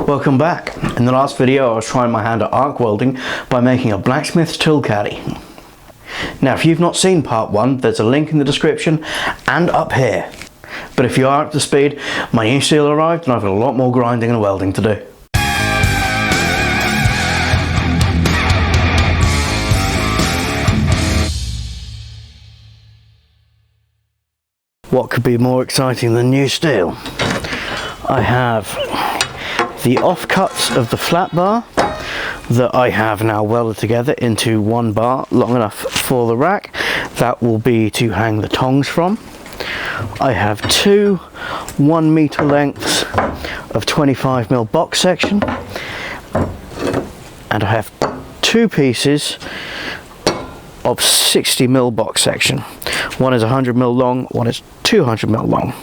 Welcome back. In the last video I was trying my hand at arc welding by making a blacksmith's tool caddy. Now if you've not seen part 1, there's a link in the description and up here. But if you are up to speed, my new steel arrived and I've got a lot more grinding and welding to do. What could be more exciting than new steel? I have the offcuts of the flat bar that I have now welded together into one bar long enough for the rack. That will be to hang the tongs from. I have two 1 meter lengths of 25mm box section, and I have two pieces of 60mm box section. One is 100mm long, one is 200mm long.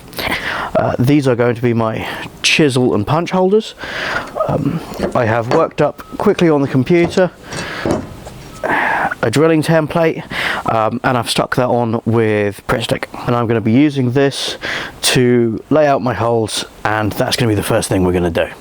These are going to be my chisel and punch holders. I have worked up quickly on the computer a drilling template, and I've stuck that on with Pritt stick, and I'm going to be using this to lay out my holes, and that's going to be the first thing we're going to do.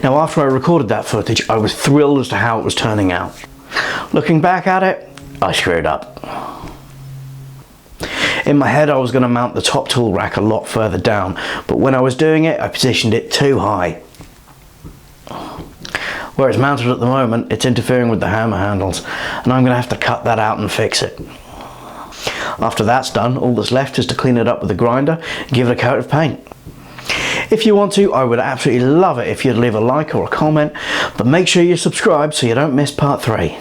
Now after I recorded that footage, I was thrilled as to how it was turning out. Looking back at it, I screwed up. In my head I was going to mount the top tool rack a lot further down, but when I was doing it I positioned it too high. Where it's mounted at the moment, it's interfering with the hammer handles, and I'm going to have to cut that out and fix it. After that's done, all that's left is to clean it up with a grinder and give it a coat of paint. If you want to, I would absolutely love it if you'd leave a like or a comment, but make sure you subscribe so you don't miss part 3.